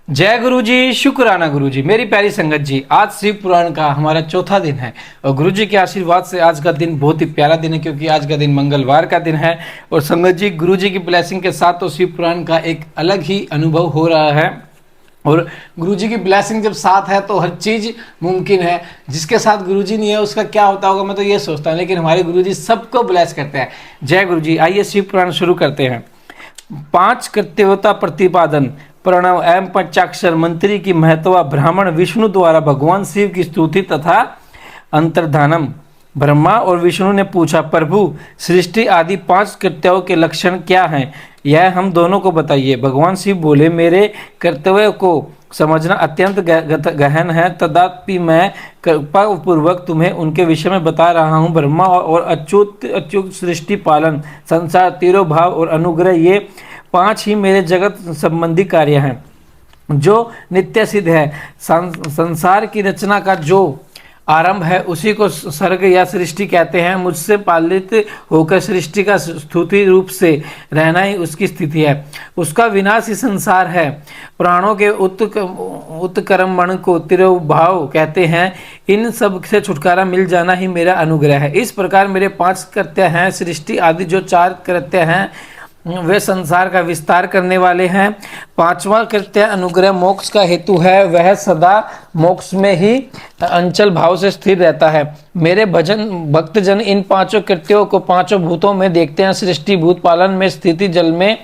जय गुरु जी, शुक्राना गुरु जी। मेरी प्यारी संगत जी, आज शिव पुराण का हमारा चौथा दिन है और गुरु जी के आशीर्वाद से आज का दिन बहुत ही प्यारा दिन है, क्योंकि आज का दिन मंगलवार का दिन है। और संगत जी, गुरु जी की ब्लेसिंग के साथ तो शिव पुराण का एक अलग ही अनुभव हो रहा है। और गुरु जी की ब्लेसिंग जब साथ है तो हर चीज मुमकिन है। जिसके साथ गुरु जी नहीं है उसका क्या होता होगा, मैं तो ये सोचता हूँ, लेकिन हमारे गुरु जी सबको ब्लेस करते हैं। जय गुरु जी। आइए शिव पुराण शुरू करते हैं। पांच कर्तव्यता प्रतिपादन, प्रणव एवं पंचाक्षर मंत्री की महत्वा, ब्राह्मण विष्णु द्वारा भगवान शिव की स्तुति तथा अंतर्धानम। ब्रह्मा और विष्णु ने पूछा, प्रभु सृष्टि आदि पांच कर्तव्यों के लक्षण क्या हैं, यह हम दोनों को बताइए। भगवान शिव बोले, मेरे कर्तव्य को समझना अत्यंत गहन है, तथापि मैं कृपा पूर्वक तुम्हें उनके विषय में बता रहा हूँ। ब्रह्मा और अच्युत अच्युत सृष्टि पालन, संसार, तिरोभाव और अनुग्रह, ये पांच ही मेरे जगत संबंधी कार्य हैं जो नित्य सिद्ध है। संसार की रचना का जो आरंभ है उसी को सर्ग या सृष्टि कहते हैं। मुझसे पालित होकर सृष्टि का स्तुति रूप से रहना ही उसकी स्थिति है। उसका विनाश ही संसार है। प्राणों के उत्क्रमण को तिरोभाव कहते हैं। इन सब से छुटकारा मिल जाना ही मेरा अनुग्रह है। इस प्रकार मेरे पांच कृत्य हैं। सृष्टि आदि जो चार कृत्य हैं वे संसार का विस्तार करने वाले हैं। पांचवा कृत्य अनुग्रह मोक्ष का हेतु है। वह सदा मोक्ष में ही अंचल भाव से स्थिर रहता है। मेरे भक्तजन इन पांचों कृत्यों को पांचों भूतों में देखते हैं। सृष्टि भूत पालन में, स्थिति जल में,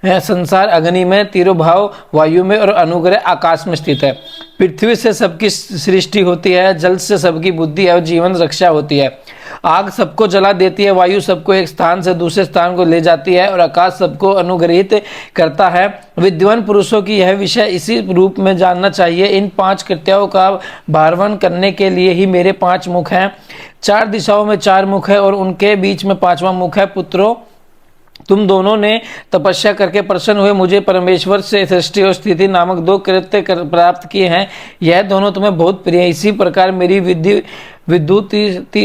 संसार अग्नि में, तिरोभाव वायु में और अनुग्रह आकाश में स्थित है। पृथ्वी से सबकी सृष्टि होती है, जल से सबकी बुद्धि और जीवन रक्षा होती है। आग सबको जला देती है, वायु सबको एक स्थान से दूसरे स्थान को ले जाती है और आकाश सबको अनुग्रहित करता है। विद्वान पुरुषों की यह विषय इसी रूप में जानना चाहिए। इन पांच कृत्यों का भारवन करने के लिए ही मेरे पांच मुख हैं। चार दिशाओं में चार मुख है और उनके बीच में पांचवा मुख है। पुत्रों, तुम दोनों ने तपस्या करके प्रसन्न हुए मुझे परमेश्वर से सृष्टि और स्थिति नामक दो कृत्य प्राप्त किए हैं। यह दोनों तुम्हें बहुत प्रिय है। इसी प्रकार मेरी विद्युत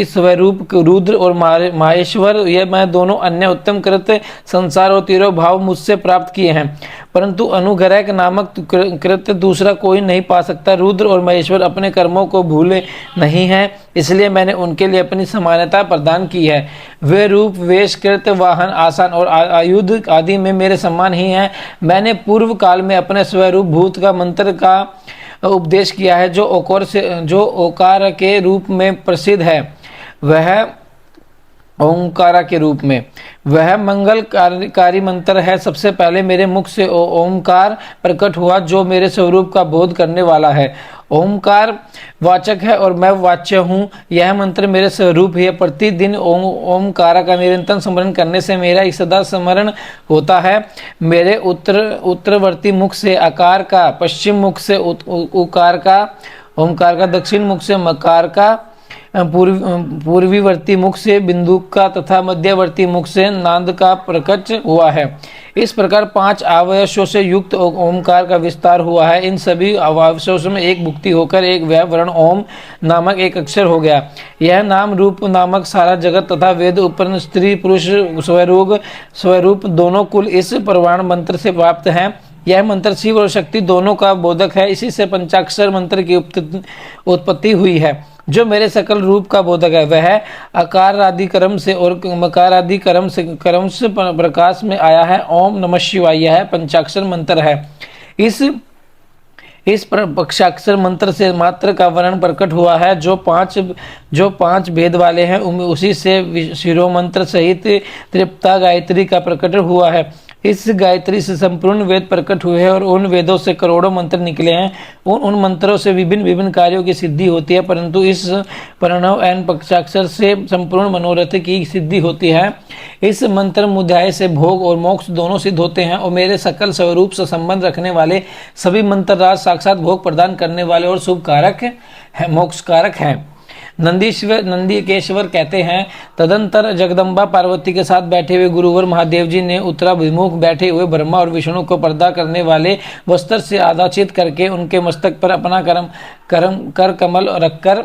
स्वरूप रुद्र और माहेश्वर, यह मैं दोनों अन्य उत्तम कृत्य संसार और तिरोभाव मुझसे प्राप्त किए हैं, परंतु अनुग्रह नामक कृत्य दूसरा कोई नहीं पा सकता। रुद्र और महेश्वर अपने कर्मों को भूले नहीं हैं, इसलिए मैंने उनके लिए अपनी समानता प्रदान की है। वे रूप, वेश, कृत्य, वाहन, आसन और आयुध आदि में मेरे समान ही हैं। मैंने पूर्व काल में अपने स्वरूप भूत का मंत्र का उपदेश किया है, जो ओकार के रूप में प्रसिद्ध है। वह ओंकारा के रूप में वह मंगलकारी मंत्र है। सबसे पहले मेरे मुख से ओंकार प्रकट हुआ, जो मेरे स्वरूप का बोध करने वाला है। ओंकार वाचक है और मैं वाच्य हूँ। यह मंत्र मेरे स्वरूप ही है। प्रतिदिन ओंकारा का निरंतर स्मरण करने से मेरा सदा स्मरण होता है। मेरे उत्तरवर्ती मुख से आकार का, पश्चिम मुख से उकार का, ओंकार का, दक्षिण मुख से मकार का, पूर्वीवर्ती मुख से बिंदु का तथा मध्यवर्ती मुख से नाद का प्रकट हुआ है। इस प्रकार पांच अवयवों से युक्त ओमकार का विस्तार हुआ है। इन सभी अवयवों में एक भुक्ति होकर एक वर्ण ओम नामक एक अक्षर हो गया। यह नाम रूप नामक सारा जगत तथा वेद उपन स्त्री पुरुष स्वरूप दोनों कुल इस प्रमाण मंत्र से प्राप्त हैं। यह मंत्र शिव और शक्ति दोनों का बोधक है। इसी से पंचाक्षर मंत्र की उत्पत्ति हुई है, जो मेरे सकल रूप का बोधक है। वह आकार आदि कर्म से और मकार आदि कर्म से प्रकाश में आया है। ओम नमः शिवाय यह पंचाक्षर मंत्र है। इस पंचाक्षर मंत्र से मात्र का वर्ण प्रकट हुआ है, जो पांच भेद वाले हैं। उसी से शिरो मंत्र सहित त्रिपता गायत्री का प्रकट हुआ है। इस गायत्री से संपूर्ण वेद प्रकट हुए हैं और उन वेदों से करोड़ों मंत्र निकले हैं। उन मंत्रों से विभिन्न विभिन्न कार्यों की सिद्धि होती है, परंतु इस प्रणव एवं पंचाक्षर से संपूर्ण मनोरथ की सिद्धि होती है। इस मंत्र मुध्याय से भोग और मोक्ष दोनों सिद्ध होते हैं और मेरे सकल स्वरूप से संबंध रखने वाले सभी मंत्र राज साक्षात भोग प्रदान करने वाले और शुभ कारक है, मोक्ष कारक है। नंदीकेश्वर कहते हैं, तदंतर जगदम्बा पार्वती के साथ बैठे हुए गुरुवर महादेव जी ने उत्तराभिमुख बैठे हुए ब्रह्मा और विष्णु को पर्दा करने वाले वस्त्र से आदाचित करके उनके मस्तक पर अपना कर कमल रखकर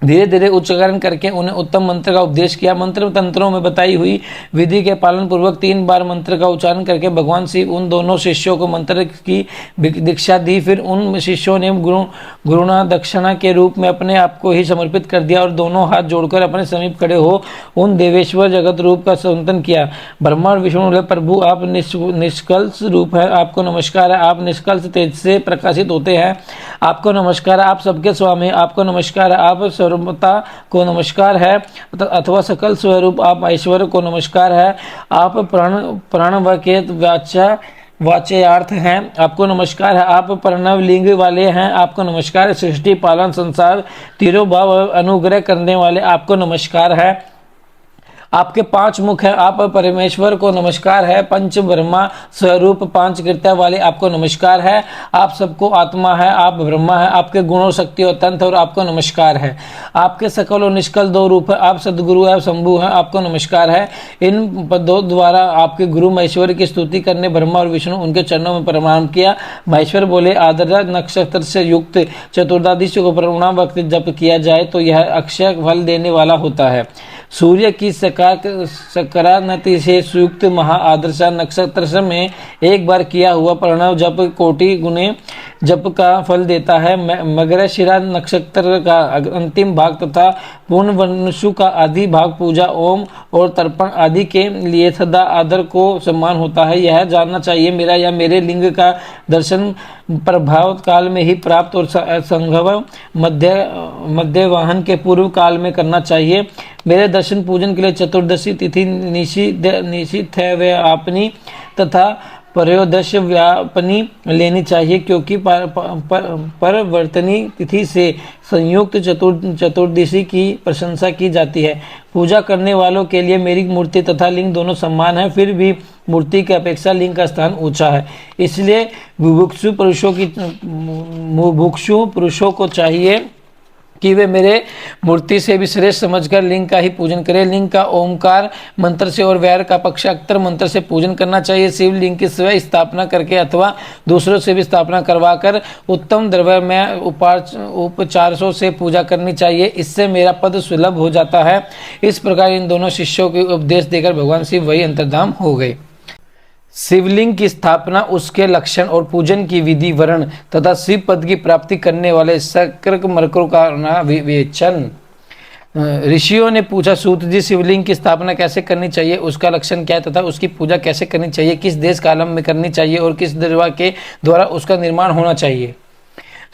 धीरे धीरे उच्चारण करके उन्हें उत्तम मंत्र का उपदेश किया। मंत्र तंत्रों में बताई हुई विधि के पालन पूर्वक 3 बार मंत्र का उच्चारण करके भगवान शिव उन दोनों शिष्यों को मंत्र की दीक्षा दी। फिर उन शिष्यों ने गुरुणा दक्षिणा के रूप में अपने आप को ही समर्पित कर दिया और दोनों हाथ जोड़कर अपने समीप खड़े हो उन देवेश्वर जगत रूप का संतन किया। ब्रह्मा और विष्णु बोले, प्रभु आप निष्कल्ष रूप है, आपको नमस्कार है। आप निष्कल्ष तेज से प्रकाशित होते हैं, आपको नमस्कार है। आप सबके स्वामी, आपको नमस्कार है। आप सर्वता को नमस्कार है, अथवा सकल स्वरूप आप ऐश्वर्य को नमस्कार है। आप प्रणव के वाच्यार्थ हैं, आपको नमस्कार है। आप प्रणव लिंग वाले हैं, आपको नमस्कार है। सृष्टि पालन संसार तीनों भाव अनुग्रह करने वाले, आपको नमस्कार है। आपके 5 मुख है, आप परमेश्वर को नमस्कार है। पंच ब्रह्मा स्वरूप 5 कृत्या वाले, आपको नमस्कार है। आप सबको आत्मा है, आप ब्रह्मा है। आपके गुणों शक्ति और तंत्र और आपको नमस्कार है। आपके सकल और निष्कल 2 रूप है, आप सदगुरु है, शंभु है, आपको नमस्कार है। इन पदों द्वारा आपके गुरु महेश्वर की स्तुति करने ब्रह्मा और विष्णु उनके चरणों में प्रणाम किया। महेश्वर बोले, आदर नक्षत्र से युक्त चतुर्दादिश को प्रणाम वक्त जप किया जाए तो यह अक्षय फल देने वाला होता है। सूर्य की सकारानति से युक्त महा आदर्श नक्षत्र में एक बार किया हुआ प्रणव जप कोटि गुने जप का फल देता है। मगरशिरा नक्षत्र का अंतिम भाग तथा पूर्णवंशु का आदि भाग पूजा ओम और तर्पण आदि के लिए सदा आदर को सम्मान होता है। यह जानना चाहिए मेरा या मेरे लिंग का दर्शन प्रभाव काल में ही प्राप्त और संभव मध्य वाहन के पूर्व काल में करना चाहिए। मेरे दर्शन पूजन के लिए चतुर्दशी तिथि निश्चित है वे आपनी तथा प्रयोदश व्यापनी लेनी चाहिए, क्योंकि परवर्तनी तिथि से संयुक्त चतुर्दशी की प्रशंसा की जाती है। पूजा करने वालों के लिए मेरी मूर्ति तथा लिंग दोनों समान है, फिर भी मूर्ति की अपेक्षा लिंग का स्थान ऊंचा है। इसलिए बुभुक्षु पुरुषों को चाहिए कि वे मेरे मूर्ति से भी श्रेष्ठ समझकर लिंग का ही पूजन करें। लिंग का ओमकार मंत्र से और वैर का पक्षाक्षर मंत्र से पूजन करना चाहिए। शिव लिंग की स्वयं स्थापना करके अथवा दूसरों से भी स्थापना करवाकर उत्तम द्रव्य में उपचारों से पूजा करनी चाहिए। इससे मेरा पद सुलभ हो जाता है। इस प्रकार इन दोनों शिष्यों को उपदेश देकर भगवान शिव वही अंतर्धाम हो गए। शिवलिंग की स्थापना, उसके लक्षण और पूजन की विधि वर्ण तथा शिव पद की प्राप्ति करने वाले सक्र मरकों का विवेचन। ऋषियों ने पूछा, सूत जी शिवलिंग की स्थापना कैसे करनी चाहिए, उसका लक्षण क्या है तथा उसकी पूजा कैसे करनी चाहिए, किस देश कालम में करनी चाहिए और किस द्रव्य के द्वारा उसका निर्माण होना चाहिए।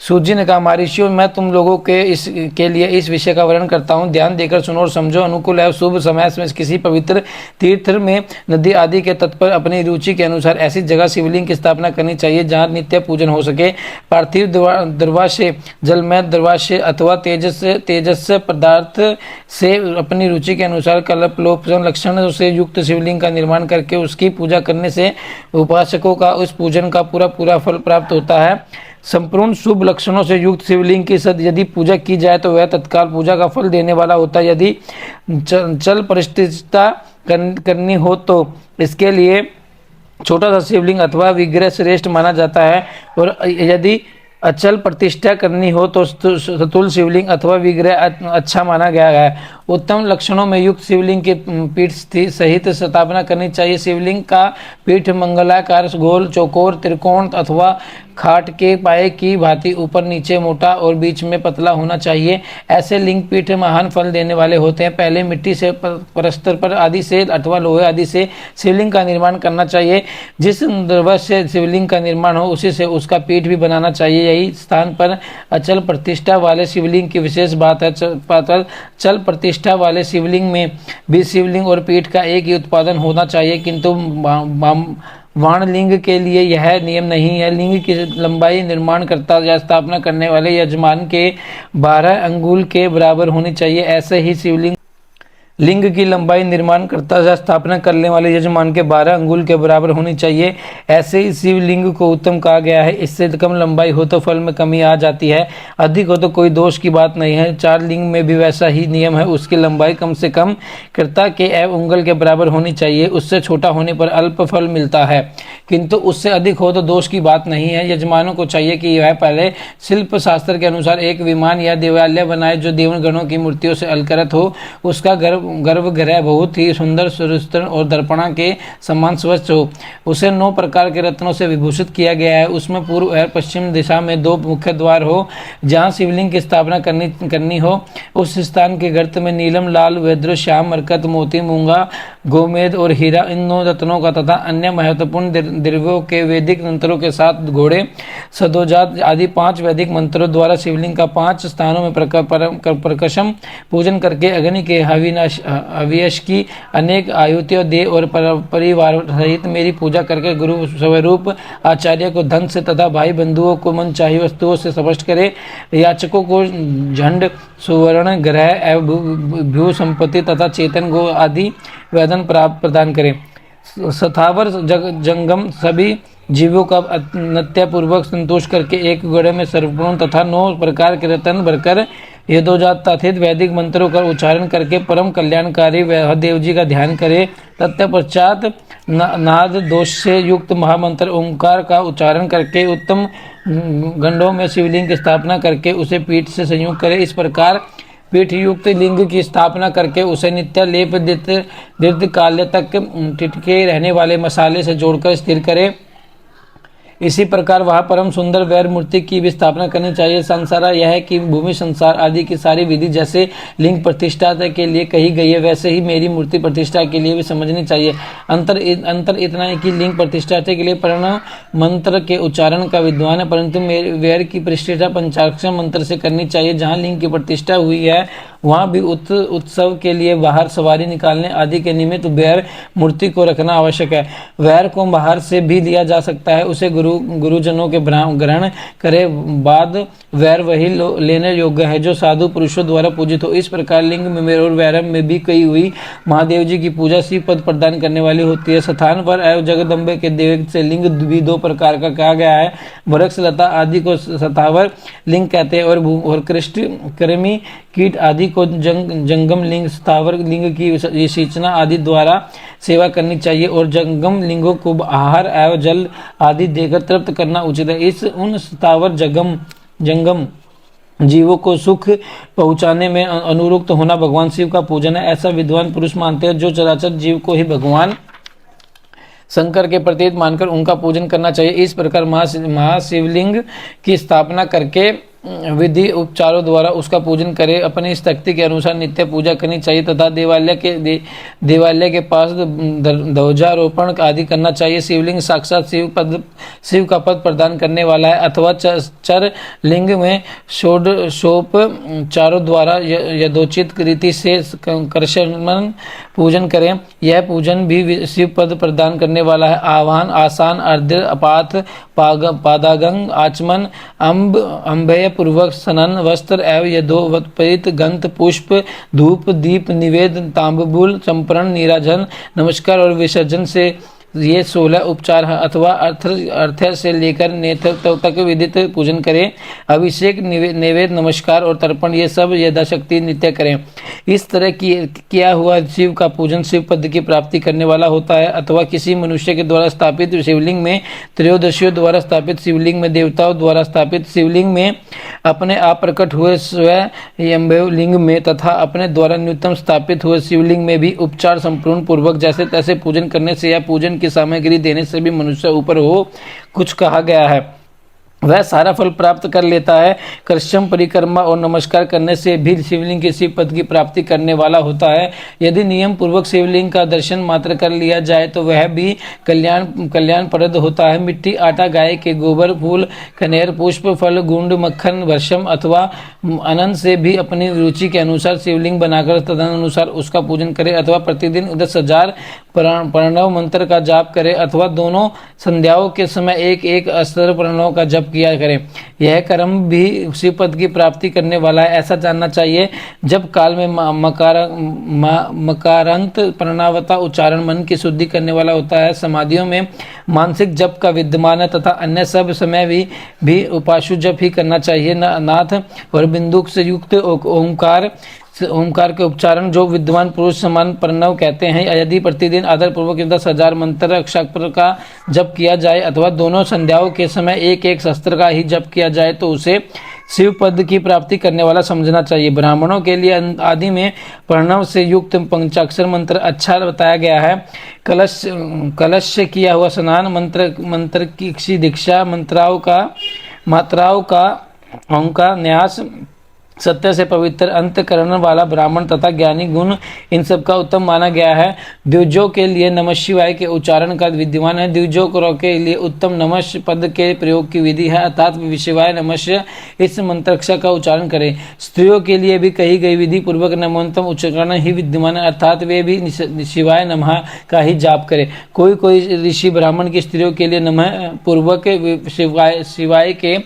सूत जी ने कहा, महर्षियों मैं तुम लोगों के लिए इस विषय का वर्णन करता हूँ, ध्यान देकर सुनो और समझो। अनुकूल है शुभ समय में किसी पवित्र तीर्थ में नदी आदि के तट पर अपनी रुचि के अनुसार ऐसी जगह शिवलिंग की स्थापना करनी चाहिए जहाँ नित्य पूजन हो सके। पार्थिव द्रव्य से, जलमय द्रव्य से अथवा तेजस पदार्थ से अपनी रुचि के अनुसार कल्पलोपन लक्षण से युक्त शिवलिंग का निर्माण करके उसकी पूजा करने से उपासकों का उस पूजन का पूरा फल प्राप्त होता है। संपूर्ण शुभ लक्षणों से युक्त शिवलिंग की यदि पूजा की जाए तो वह तत्काल पूजा का फल देने वाला होता है। यदि चल प्रतिष्ठा करनी हो तो इसके लिए छोटा सा शिवलिंग अथवा विग्रह श्रेष्ठ माना जाता है, और यदि अचल प्रतिष्ठा करनी हो तो सतुल शिवलिंग अथवा विग्रह अच्छा माना गया है। उत्तम लक्षणों में युक्त शिवलिंग के पीठ सहित स्थापना करनी चाहिए। शिवलिंग का पीठ मंगलाकार, गोल, चौकोर, त्रिकोण अथवा खाट के पाए की भांति ऊपर नीचे मोटा और बीच में पतला होना चाहिए। ऐसे लिंग पीठ महान फल देने वाले होते हैं। पहले मिट्टी से, परस्तर पर आदि से अथवा लोहे आदि से शिवलिंग का निर्माण करना चाहिए। जिस द्रव्य से शिवलिंग का निर्माण हो उसी से उसका पीठ भी बनाना चाहिए। यही स्थान पर अचल प्रतिष्ठा वाले शिवलिंग की विशेष बात है। चल प्रतिष्ठा वाले शिवलिंग में भी शिवलिंग और पीठ का एक ही उत्पादन होना चाहिए, किंतु वाणलिंग के लिए यह नियम नहीं है। लिंग की लंबाई निर्माणकर्ता या स्थापना करने वाले यजमान के 12 अंगुल के बराबर होनी चाहिए। ऐसे ही शिवलिंग लिंग की लंबाई निर्माणकर्ता या स्थापना करने वाले यजमान के 12 अंगुल के बराबर होनी चाहिए। ऐसे ही शिवलिंग को उत्तम कहा गया है। इससे कम लंबाई हो तो फल में कमी आ जाती है, अधिक हो तो कोई दोष की बात नहीं है। 4 लिंग में भी वैसा ही नियम है, उसकी लंबाई कम से कम कर्ता के एवं उंगल के बराबर होनी चाहिए। उससे छोटा होने पर अल्प फल मिलता है, किंतु उससे अधिक हो तो दोष की बात नहीं है। यजमानों को चाहिए कि वह पहले शिल्प शास्त्र के अनुसार एक विमान या देवालय बनाए जो देवगणों की मूर्तियों से अलंकृत हो। उसका गर्भगृह बहुत ही सुंदर, सुरक्षित और दर्पणा के समान स्वच्छ हो। उसे 9 प्रकार के रत्नों से विभूषित किया गया है। उसमें पूर्व और पश्चिम दिशा में 2 मुख्य द्वार हो। जहाँ शिवलिंग की स्थापना करनी हो उस स्थान के गर्त में नीलम, लाल, वैद्र, श्याम, मरकत, मोती, मूंगा, गोमेद और हीरा, इन 9 रत्नों का तथा अन्य महत्वपूर्ण द्रव्यों के वैदिक मंत्रों के साथ घोड़े, सदोजात आदि 5 वैदिक मंत्रों द्वारा शिवलिंग का 5 स्थानों में प्रकर्षम पूजन करके अग्नि के हवियश की अनेक आयुतियों दे और परिवार सहित मेरी पूजा करके गुरु स्वरूप आचार्य को धन से तथा भाई बंधुओं को मनचाही वस्तुओं से स्पष्ट करे। याचकों को झंड, सुवर्ण, ग्रह एवं भू संपत्ति तथा चेतन गो आदि वेदन प्रदान करे। स्थावर जंगम सभी जीवों का नित्यपूर्वक संतोष करके एक घड़े में सर्वपूर्ण तथा 9 प्रकार के रत्न भरकर यदोजात तथित वैदिक मंत्रों का उच्चारण करके परम कल्याणकारी देव जी का ध्यान करे। तत्पश्चात नाद दोष से युक्त महामंत्र ओंकार का उच्चारण करके उत्तम गंडों में शिवलिंग की स्थापना करके उसे पीठ से संयुक्त करे। इस प्रकार पीठ युक्त लिंग की स्थापना करके उसे नित्य लेप दीर्घ काल तक टिटके रहने वाले मसाले से जोड़कर स्थिर करे। इसी प्रकार वहाँ परम सुंदर वैर मूर्ति की भी स्थापना करनी चाहिए। संसार यह है कि भूमि संसार आदि की सारी विधि जैसे लिंग प्रतिष्ठा के लिए कही गई है, वैसे ही मेरी मूर्ति प्रतिष्ठा के लिए भी समझनी चाहिए। अंतर इतना है कि लिंग प्रतिष्ठा के लिए प्रणव मंत्र के उच्चारण का विद्वान है, परंतु वैर की प्रतिष्ठा पंचाक्षर मंत्र से करनी चाहिए। जहाँ लिंग की प्रतिष्ठा हुई है वहाँ भी उत्सव के लिए बाहर सवारी निकालने आदि के निमित्त वैर मूर्ति को रखना आवश्यक है। वैर को बाहर से भी लिया जा सकता है, उसे गुरुजनों के ग्रहण करे बाद वैर वही लेने योग्य है जो साधु पुरुषों द्वारा पूजित हो। इस प्रकार लिंग में और वैरम में भी कही हुई महादेव जी की पूजा शिव पद प्रदान करने वाली होती है। स्थान पर एवं जगदम्बे के देव से लिंग भी 2 प्रकार का कहा गया है। वृक्ष, लता आदि को स्थावर लिंग कहते हैं और कृष्ण, कृमि, कीट आदि को जंगम लिंग, स्थावर लिंग की सिंचना आदि द्वारा सेवा करनी चाहिए और जंगम लिंगों को आहार एवं जल आदि देकर तृप्त करना उचित है। उन स्थावर जंगम जीवों को सुख पहुंचाने में अनुरुक्त होना भगवान शिव का पूजन है, ऐसा विद्वान पुरुष मानते हैं। जो चराचर जीव को ही भगवान शंकर के प्रतीक मानकर उनका पूजन करना चाहिए। इस प्रकार महाशिवलिंग की स्थापना करके विधि उपचारों द्वारा उसका पूजन करे। अपनी शक्ति के अनुसार नित्य पूजा करनी चाहिए तथा देवालय के पास ध्वजारोपण आदि करना चाहिए। शिवलिंग साक्षात शिव का पद प्रदान करने वाला है, अथवा चर लिंग में षोडशोपचारों द्वारा यथोचित रीति से कर्षण पूजन करें। यह पूजन भी शिव पद प्रदान करने वाला है। आवाहन, आसान, अर्घ्य, अपाथ, पादागंग, आचमन, अम्भय पूर्वक स्नान, वस्त्र एवं यथोपरीत गंध, पुष्प, धूप, दीप, निवेद, तांबूल, चंपरण, नीराजन, नमस्कार और विसर्जन से ये 16 उपचार है, अथवा अर्थ से लेकर नेत्र तक विदित पूजन करें। अभिषेक, नैवेद्य, नमस्कार और तर्पण ये सब यथाशक्ति नित्य करें। इस तरह किया हुआ शिव का पूजन शिव पद की प्राप्ति करने वाला होता है। अथवा किसी मनुष्य के द्वारा स्थापित शिवलिंग में, त्रयोदशियों द्वारा स्थापित शिवलिंग में, देवताओं द्वारा स्थापित शिवलिंग में, अपने आप प्रकट हुए स्वयं लिंग में तथा अपने द्वारा न्यूनतम स्थापित हुए शिवलिंग में भी उपचार संपूर्ण पूर्वक जैसे तैसे पूजन करने से या पूजन की सामग्री देने से भी मनुष्य ऊपर हो कुछ कहा गया है, वह सारा फल प्राप्त कर लेता है। कृष्ण परिक्रमा और नमस्कार करने से भी शिवलिंग के शिव पद की प्राप्ति करने वाला होता है। यदि नियम पूर्वक शिवलिंग का दर्शन मात्र कर लिया जाए तो वह भी कल्याणप्रद होता है। मिट्टी, आटा, गाय के गोबर, फूल, कनेर, पुष्प, फल, गुंड, मक्खन, भस्म अथवा अनंत से भी अपनी रुचि के अनुसार शिवलिंग बनाकर तदनुसार उसका पूजन करे, अथवा प्रतिदिन 10,000 प्रणव मंत्र का जाप करे, अथवा दोनों संध्याओं के समय एक अस्त्र प्रणव का जप जप किया करें। यह कर्म भी शिव पद की प्राप्ति करने वाला है, ऐसा जानना चाहिए। जब काल में मकारांत प्रणवता उच्चारण मन की शुद्धि करने वाला होता है। समाधियों में मानसिक जप का विद्यमान है तथा अन्य सब समय भी उपासु जप ही करना चाहिए। नाथ और बिंदु से युक्त ओंकार के उच्चारण जो विद्वान पुरुष समान प्रणव कहते हैं। यदि प्रतिदिन आदर पूर्वक 10,000 मंत्र अक्षर का जप किया जाए अथवा दोनों संध्याओं के समय एक एक शस्त्र का ही जप किया जाए तो उसे शिव पद की प्राप्ति करने वाला समझना चाहिए। ब्राह्मणों के लिए आदि में प्रणव से युक्त पंचाक्षर मंत्र अच्छा बताया गया है। कलश से किया हुआ स्नान, मंत्र की दीक्षा, मात्राओं का ओंकार न्यास, सत्य से पवित्र अंतकरण वाला ब्राह्मण तथा ज्ञानी गुण, इन सब का उत्तम माना गया है। द्विजों के लिए नमः शिवाय के उच्चारण का विद्यमान है। द्विजों के लिए उत्तम नमः पद के प्रयोग की विधि है, अर्थात शिवाय नमः इस मंत्राक्षर का उच्चारण करें। स्त्रियों के लिए भी कही गई विधि पूर्वक नमोन्तम उच्चारण ही विद्यमान है, अर्थात वे भी शिवाय नमः का ही जाप करें। कोई ऋषि ब्राह्मण की स्त्रियों के लिए नमः पूर्वक शिवाय के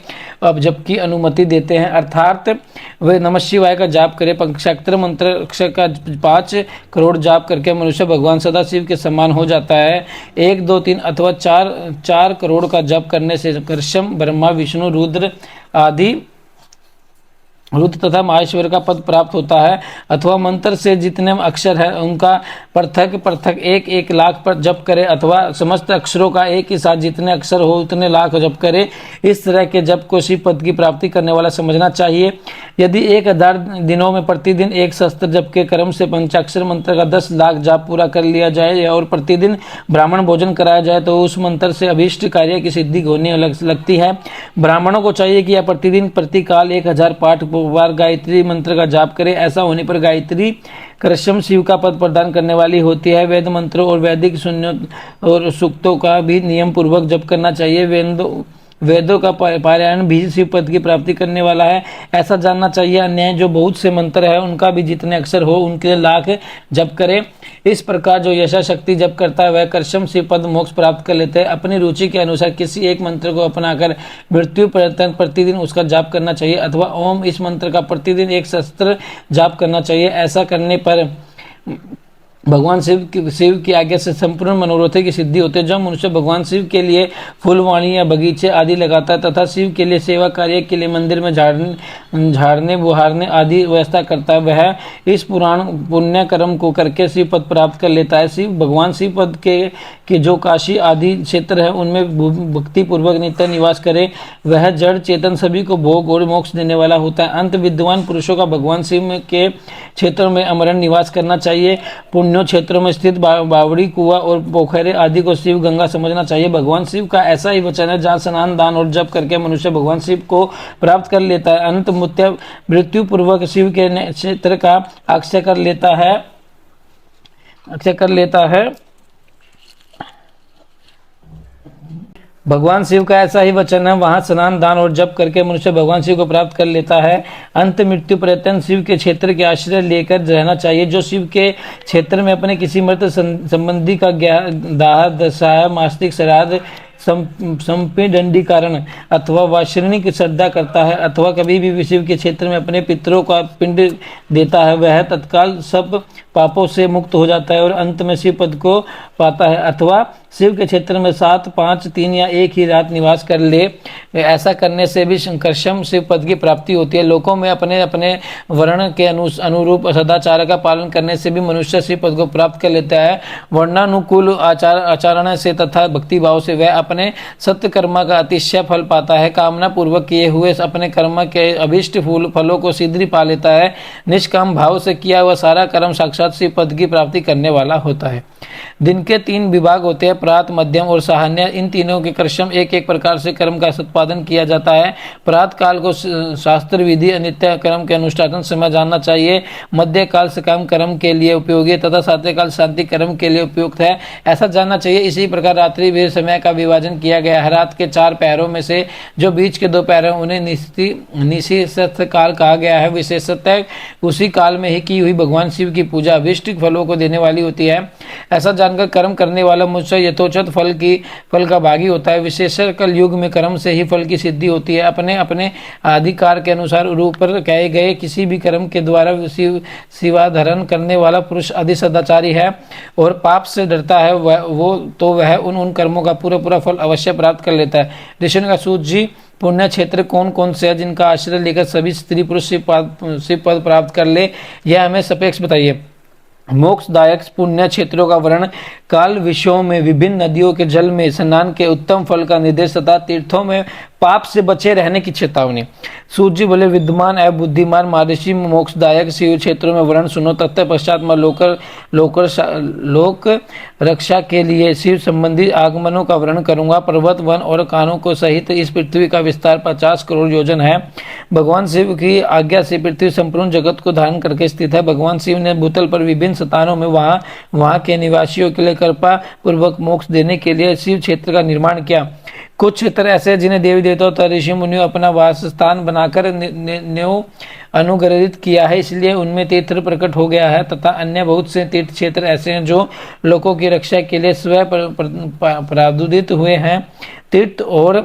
अब जप की अनुमति देते हैं, अर्थात वे नमः शिवाय का जाप करें। पंचाक्षर मंत्र अक्षर का 5 करोड़ जाप करके मनुष्य भगवान सदा शिव के समान हो जाता है। 1, 2, 3 अथवा 4 करोड़ का जप करने से कृष्ण, ब्रह्मा, विष्णु, रुद्र आदि तथा माहेश्वर का पद प्राप्त होता है। अथवा मंत्र से जितने अक्षर है उनका पृथक एक लाख पर जप करे, अथवा समस्त अक्षरों का एक ही साथ जितने अक्षर हो उतने लाख जप करे। इस तरह के जप को शिव पद की प्राप्ति करने वाला समझना चाहिए। यदि 1000 दिनों में प्रतिदिन एक शस्त्र जप के क्रम से पंचाक्षर मंत्र का 10 लाख जाप पूरा कर लिया जाए और प्रतिदिन ब्राह्मण भोजन कराया जाए तो उस मंत्र से अभीष्ट कार्य की सिद्धि होने लगती है। ब्राह्मणों को चाहिए कि यह प्रतिदिन प्रतिकाल 1000 पाठ बार गायत्री मंत्र का जाप करे। ऐसा होने पर गायत्री कृष्ण शिव का पद प्रदान करने वाली होती है। वेद मंत्रों और वैदिक शून्य और सूक्तों का भी नियम पूर्वक जप करना चाहिए। वेदों का पारायण भी शिव पद की प्राप्ति करने वाला है, ऐसा जानना चाहिए। अन्य जो बहुत से मंत्र है उनका भी जितने अक्षर हो उनके लाख जप करे। इस प्रकार जो यशाशक्ति जप करता है वह कृष्ण शिव पद मोक्ष प्राप्त कर लेते हैं। अपनी रुचि के अनुसार किसी एक मंत्र को अपनाकर मृत्यु पर्यंत प्रतिदिन उसका जाप करना चाहिए, अथवा ओम इस मंत्र का प्रतिदिन एक शस्त्र जाप करना चाहिए। ऐसा करने पर भगवान शिव की आज्ञा से संपूर्ण मनोरथों की सिद्धि होती है। जब मनुष्य भगवान शिव के लिए फूलवाणी या बगीचे आदि लगाता है तथा शिव के लिए सेवा कार्य के लिए मंदिर में झाड़ने बुहारने आदि व्यवस्था करता है, वह इस पुण्य कर्म को करके शिव पद प्राप्त कर लेता है। भगवान शिव पद के जो काशी आदि क्षेत्र है उनमें भक्ति पूर्वक नित्य निवास करे, वह जड़ चेतन सभी को भोग और मोक्ष देने वाला होता है। अंत विद्वान पुरुषों का भगवान शिव के क्षेत्रों में अमरण निवास करना चाहिए। पुण्यों क्षेत्रों में स्थित बावड़ी, कुआं और पोखरे आदि को शिव गंगा समझना चाहिए। भगवान शिव का ऐसा ही वचन है जहाँ स्नान दान और जप करके मनुष्य भगवान शिव को प्राप्त कर लेता है। अनंत मृत्यु पूर्वक शिव के क्षेत्र का अक्षय कर लेता है। भगवान शिव का ऐसा ही वचन है, वहाँ स्नान दान और जप करके मनुष्य भगवान शिव को प्राप्त कर लेता है। अंत मृत्यु पर्यंत शिव के क्षेत्र के आश्रय लेकर रहना चाहिए। जो शिव के क्षेत्र में अपने किसी मृत संबंधी का दाह दशा मास्तिक श्राद्ध संपिंडी कारण अथवा वार्षिणी की श्रद्धा करता है, अथवा कभी भी शिव के क्षेत्र में अपने पितरों का पिंड देता है, वह तत्काल सब पापों से मुक्त हो जाता है और अंत में शिव पद को पाता है। अथवा शिव के क्षेत्र में 7, 5, 3 या एक ही रात निवास कर ले, ऐसा करने से भी कृष्ण शिव पद की प्राप्ति होती है। लोकों में अपने अपने वर्ण के अनुरूप सदाचार का पालन करने से भी मनुष्य शिव पद को प्राप्त कर लेता है। वर्णानुकूल आचरण से तथा भक्ति भाव से वह अपने सत्य कर्म का अतिशय फल पाता है। कामना पूर्वक किए हुए अपने कर्म के अभिष्ट फलों को शीघ्र पा लेता है। निष्काम भाव से किया हुआ सारा कर्म साक्षात शिव पद की प्राप्ति करने वाला होता है। दिन के 3 विभाग होते हैं, प्रात, मध्यम और साहन्य। इन तीनों के क्रम एक प्रकार से कर्म का संपादन किया जाता है। प्रात काल को शास्त्र विधि नित्य कर्म के अनुष्ठान समय जानना चाहिए। मध्य काल सकाम कर्म के लिए उपयोगी तथा सात्विक काल शांति कर्म के लिए उपयुक्त है, ऐसा जानना चाहिए। इसी प्रकार रात्रि भी समय का विभाजन किया गया है। रात के 4 पहरों में से जो बीच के 2 पहर हैं उन्हें निशित काल कहा गया है। विशेषतः उसी काल में ही की हुई भगवान शिव की पूजा अभिष्ट फलों को देने वाली होती है। ऐसा जानकर कर्म करने वाला मुझसे यथोचित फल का भागी होता है। विशेषकर कल युग में कर्म से ही फल की सिद्धि होती है। अपने अपने अधिकार के अनुसार ऊपर कहे गए किसी भी कर्म के द्वारा शिवाधरण करने वाला पुरुष अधिक सदाचारी है और पाप से डरता है, वह उन कर्मों का पूरा फल अवश्य प्राप्त कर लेता है। ऋषि का सूत जी, पुण्य क्षेत्र कौन कौन से है जिनका आश्रय लेकर सभी स्त्री पुरुष शिव पद प्राप्त कर ले, यह हमें सपेक्ष बताइए। मोक्षदायक पुण्य क्षेत्रों का वर्णन काल विषयों में विभिन्न नदियों के जल में स्नान के उत्तम फल का निर्देश तथा तीर्थों में पाप से बचे रहने की चेतावनी। सूर्य बोले, विद्वान एवं बुद्धिमान महर्षि मोक्षदायक शिव क्षेत्रों में वर्ण सुनो। तत्पश्चात मैं लोक रक्षा के लिए शिव संबंधी आगमनों का वर्णन करूंगा। पर्वत, वन और कानों को सहित इस पृथ्वी का विस्तार 50 करोड़ योजन है। भगवान शिव की आज्ञा से पृथ्वी संपूर्ण जगत को धारण करके स्थित है। भगवान शिव ने भूतल पर विभिन्न स्थानों में वहां के निवासियों के लिए कृपा पूर्वक मोक्ष देने के लिए शिव क्षेत्र का निर्माण किया। कुछ क्षेत्र ऐसे हैं जिन्हें देवी देवताओं तथा ऋषि मुनियों अपना वास स्थान बनाकर अनुग्रहित किया है, इसलिए उनमें तीर्थ प्रकट हो गया है। तथा अन्य बहुत से तीर्थ क्षेत्र ऐसे हैं जो लोगों की रक्षा के लिए स्वयं प्रादुदित हुए हैं। तीर्थ और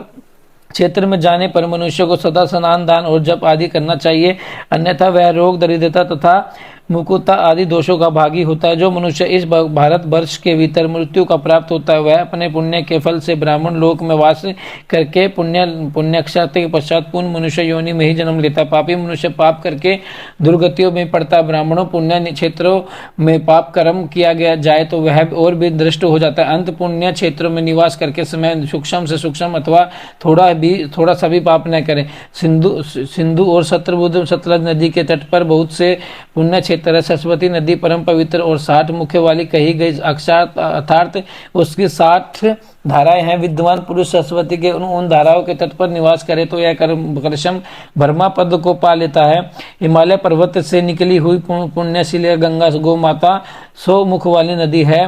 क्षेत्र में जाने पर मनुष्य को सदा स्नान, दान और जप आदि करना चाहिए, अन्यथा वह रोग, दरिद्रता तथा मुकुता आदि दोषों का भागी होता है। जो मनुष्य इस भारत वर्ष के भीतर मृत्यु का प्राप्त होता है, वह अपने पुण्य के फल से ब्राह्मण लोक में वास करके पुण्यक्षात्र के पश्चात पूर्ण मनुष्य योनि में ही जन्म लेता है। पापी मनुष्य पाप करके दुर्गतियों में पड़ता है। ब्राह्मणों पुण्य क्षेत्रों में पाप कर्म किया गया जाए तो वह और भी दृष्ट हो जाता है। अंत पुण्य क्षेत्रों में निवास करके समय सूक्ष्म से सूक्ष्म अथवा थोड़ा सा भी पाप न करें। सिंधु और सतलज नदी के तट पर बहुत से पुण्य तरह सरस्वती नदी परम पवित्र और 60 मुख्य वाली कही गई, अर्थात उसकी 60 धाराएं हैं। विद्वान पुरुष सरस्वती के उन धाराओं के तट पर निवास करे तो यह कर्षम ब्रह्मा पद को पा लेता है। हिमालय पर्वत से निकली हुई पुण्यशिला गंगा गौ माता 100 मुख वाली नदी है।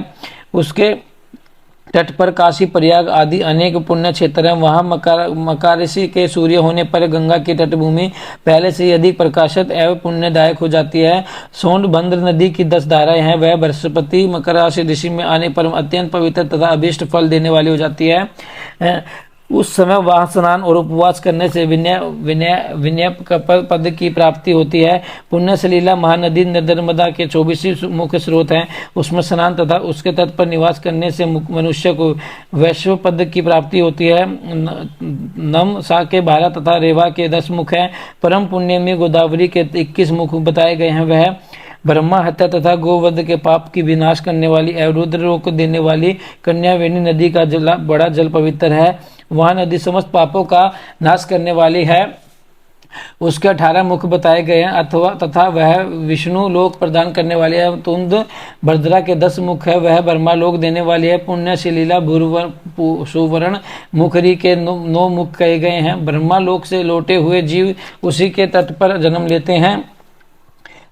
उसके तट पर काशी, प्रयाग आदि अनेक पुण्य क्षेत्र हैं। वहाँ मकारिशी के सूर्य होने पर गंगा की तटभूमि पहले से अधिक प्रकाशित एवं पुण्यदायक हो जाती है। सोनभद्र नदी की 10 धाराएं हैं। वह बृहस्पति मकर राशि ऋषि में आने पर अत्यंत पवित्र तथा अभीष्ट फल देने वाली हो जाती है। उस समय वहाँ स्नान और उपवास करने से विनय पद की प्राप्ति होती है। पुण्य सलीला महानदी नर्मदा के 24 मुख्य स्रोत हैं। उसमें स्नान तथा उसके तट पर निवास करने से मनुष्य को वैश्व पद की प्राप्ति होती है। नम सा के 12 तथा रेवा के 10 मुख हैं। परम पुण्य में गोदावरी के 21 मुख बताए गए हैं। वह ब्रह्मा हत्या तथा गोवध के पाप की विनाश करने वाली एवं रुद्र रोग को देने वाली कन्यावेणी नदी का बड़ा जल पवित्र है। वह नदी समस्त पापों का नाश करने वाली है। उसके 18 मुख बताए गए हैं तथा वह विष्णु लोक प्रदान करने वाली है। तुंद भद्रा के 10 मुख है। वह ब्रह्मा लोक देने वाली है। पुण्य शिलीला सुवर्ण मुखरी के 9 मुख कहे गए हैं। ब्रह्मा लोक से लौटे हुए जीव उसी के तट पर जन्म लेते हैं।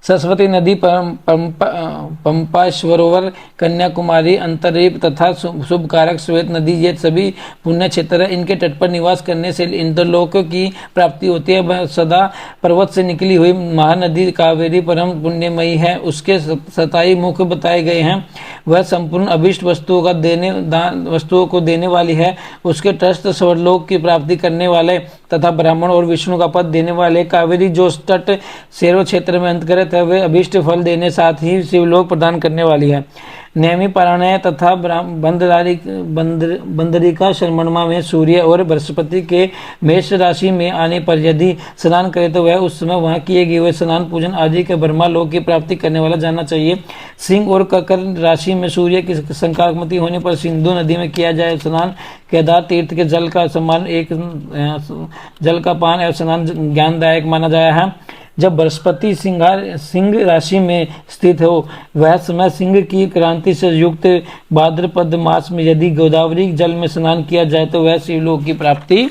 सरस्वती नदी, पंपा सरोवर, कन्याकुमारी, अंतरीप तथा शुभकारक श्वेत नदी, ये सभी पुण्य क्षेत्र है। इनके तट पर निवास करने से इंद्रलोक की प्राप्ति होती है। सदा पर्वत से निकली हुई महानदी कावेरी परम पुण्यमयी है। उसके 27 मुख बताए गए हैं। वह संपूर्ण अभीष्ट वस्तुओं को देने वाली है। उसके तटस्थ स्वर्गलोक की प्राप्ति करने वाले तथा ब्राह्मण और विष्णु का पद देने वाले कावेरी जो तट सेरो क्षेत्र में अंतर्गत है, वे अभीष्ट फल देने साथ ही शिवलोक प्रदान करने वाली है। नेमी पारायण तथा बंदरिका शर्मणमा में सूर्य और बृहस्पति के मेष राशि में आने पर यदि स्नान करे तो वह उस समय वहां किए गए हुए स्नान पूजन आदि के ब्रह्मा लोक की प्राप्ति करने वाला जानना चाहिए। सिंह और ककर राशि में सूर्य की संक्रांति होने पर सिंधु नदी में किया जाए स्नान केदार तीर्थ के जल का सम्मान एक जल का पान एवं स्नान ज्ञानदायक माना गया है। जब बृहस्पति सिंह राशि में स्थित हो वह समय सिंह की क्रांति से युक्त भाद्रपद मास में यदि गोदावरी जल में स्नान किया जाए तो वह शिवलोक की प्राप्ति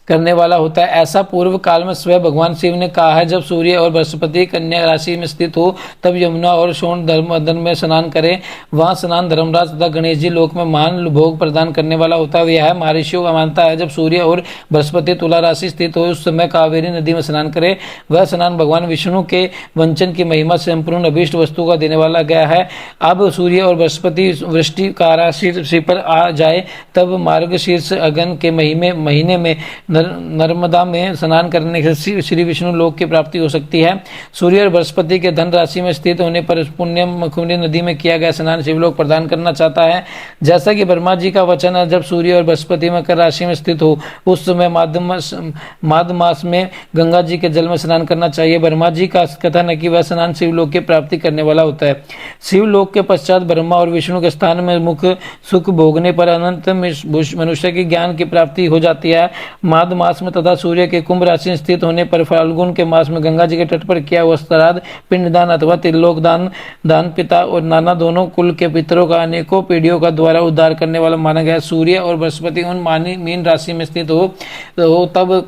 करने वाला होता है। ऐसा पूर्व काल में स्वयं भगवान शिव ने कहा है, जब सूर्य और बृहस्पति कन्या राशि में स्थित हो तब यमुना और सोन धर्मदन में स्नान करें। वहाँ स्नान धर्मराज तथा गणेश जी लोक में महान भोग प्रदान करने वाला होता है। यह महर्षियों का मानता है, जब सूर्य और बृहस्पति तुला राशि स्थित हो उस समय कावेरी नदी में स्नान करे। वह स्नान भगवान विष्णु के वंचन की महिमा से संपूर्ण अभीष्ट वस्तु का देने वाला गया है। अब सूर्य और बृहस्पति वृष्टि का राशि पर आ जाए तब मार्गशीर्ष अगन के महीने में नर्मदा में स्नान करने से श्री विष्णु लोक की प्राप्ति हो सकती है। सूर्य और बृहस्पति के धन राशि में स्थित होने पर पुण्य मखुमरी नदी में किया गया स्नान शिवलोक प्रदान करना चाहता है। जैसा कि ब्रह्मा जी का वचन है, जब सूर्य और बृहस्पति मकर राशि में स्थित हो उस समय माघ मास में गंगा जी के जल में स्नान करना चाहिए। ब्रह्मा जी का कथन है कि वह स्नान शिवलोक की प्राप्ति करने वाला होता है। शिवलोक के पश्चात ब्रह्मा और विष्णु के स्थान में मुख सुख भोगने पर अनंत मनुष्य की ज्ञान की प्राप्ति हो जाती है। माघ मास में तथा सूर्य के कुंभ राशि में स्थित होने पर फाल्गुन के मास में गंगा जी के तट पर किया हुआ श्राद्ध, पिंडदान अथवा त्रिलोक दान पिता और नाना दोनों कुल के पितरों का अनेकों पीढ़ियों का द्वारा उद्धार करने वाला माना गया। सूर्य और बृहस्पति उन मीन राशि में स्थित हो तब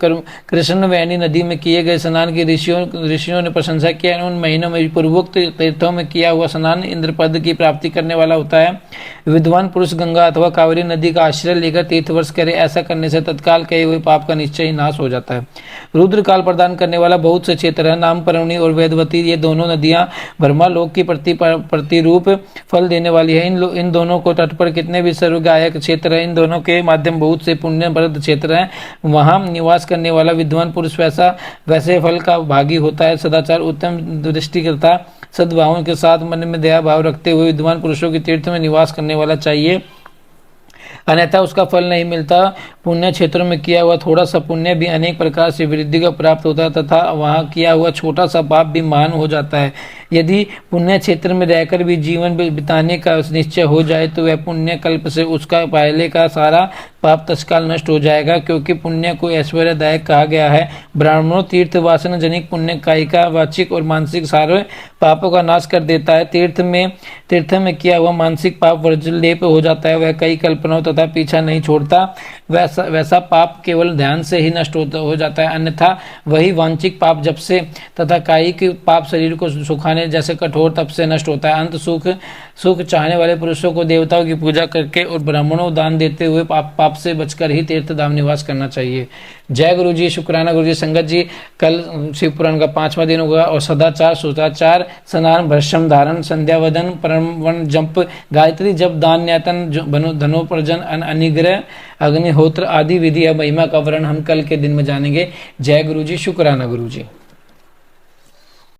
कृष्णवेणी नदी में किए गए स्नान की ऋषियों ने प्रशंसा किया। उन महीनों में पूर्वोक्त तीर्थों में किया हुआ स्नान इंद्र पद की प्राप्ति करने वाला होता है। विद्वान पुरुष गंगा अथवा कावेरी नदी का आश्रय लेकर तीर्थवर्ष करे। ऐसा करने से तत्काल कहे हुए पाप का निश्चय ही नाश हो जाता है। रुद्र काल प्रदान करने वाला बहुत से क्षेत्र है। नामपर्वणी और वेदवती ये दोनों नदियां ब्रह्मा लोक की प्रतिरूप फल देने वाली है। इन दोनों को तट पर कितने भी सर्वगायक क्षेत्र है, इन दोनों के माध्यम बहुत से पुण्यप्रद क्षेत्र हैं। वहां निवास करने वाला विद्वान पुरुष वैसे फल का भागी होता है। सदाचार, उत्तम दृष्टि करता, सद्भावों के साथ मन में दया भाव रखते हुए विद्वान पुरुषों की तीर्थ में निवास करने वाला चाहिए, अन्यथा उसका फल नहीं मिलता। पुण्य क्षेत्रों में किया हुआ थोड़ा सा पुण्य भी अनेक प्रकार से वृद्धि का प्राप्त होता है तथा वहाँ किया हुआ छोटा सा पाप भी महान हो जाता है। यदि पुण्य क्षेत्र में रहकर भी जीवन बिताने का निश्चय हो जाए तो वह पुण्य कल्प से उसका पहले का सारा पाप तत्काल नष्ट हो जाएगा, क्योंकि पुण्य को ऐश्वर्यदायक कहा गया है। ब्राह्मणों तीर्थ वासन जनिक पुण्य कायिका वाचिक और मानसिक सारे पापों का नाश कर देता है। तीर्थ में किया हुआ मानसिक पाप वर्जलेप हो जाता है। वह कई कल्पनाओं तथा पीछा नहीं छोड़ता। वैसा पाप केवल ध्यान से ही नष्ट हो जाता है, अन्यथा वही वांछिक पाप जब से तथा कायिक पाप शरीर को सुखाने जैसे कठोर तप से नष्ट होता है। अंत सुख चाहने वाले पुरुषों को देवताओं की पूजा करके और ब्राह्मणों दान देते हुए पाप से बचकर ही तीर्थ धाम निवास करना चाहिए। जय गुरु जी, शुक्राना गुरु जी। संगत जी, कल शिव पुराण का 5वां दिन होगा और सदाचार, सुदाचार, स्नान, भस्म धारण, संध्यावदन, परमवन जप, गायत्री जप, दान न्यातन, धनोपर्जन, अनिग्रह, अग्निहोत्र आदि विधि या महिमा का वर्णन हम कल के दिन में जानेंगे। जय गुरु जी, शुक्राना गुरु जी।